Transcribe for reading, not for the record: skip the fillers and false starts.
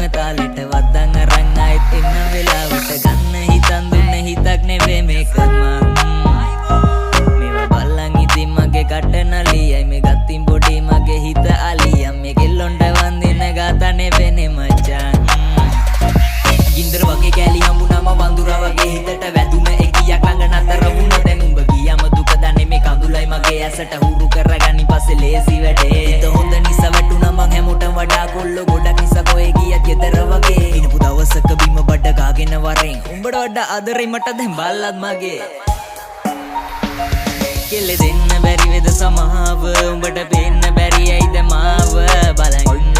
තාලෙට වද්දන් අරන් ආයෙත් එන්න වෙලාවට ගන්න හිතන් දුන්නේ හිතක් නෙවෙයි මේක මේවා බල්ලන් ඉතින් මගේ කට නලියයි මේ ගත්තින් පොඩි මගේ හිත අලියම් මේ කෙල්ලොන්ට වන්දින ගාතා නෙවෙයි මචං ගින්දර වගේ කැලි හම්බුනම වඳුරා වගේ හිතට වැදුන එකියක් ළඟ නතර වුණ දැන් උඹ ගියම දුක දන්නේ මේ කඳුලයි මගේ ඇසට හුරු කරගනි පස්සේ ලේසි වැඩේ හිත හොඳ නිසා වැටුණා මං හැමෝටම වඩා කොල්ල ගොඩක් නිසා කොහෙ ගියත් ගෙදර වගේ ඉනපු දවසක බිම බඩ ගාගෙන වරෙන් උඹට වඩා ආදරේ මට දැන් බල්ලත් මගේ කෙල්ල දෙන්න බැරි වෙද සමාව උඹට පේන්න බැරි ඇයිද මාව බලන්න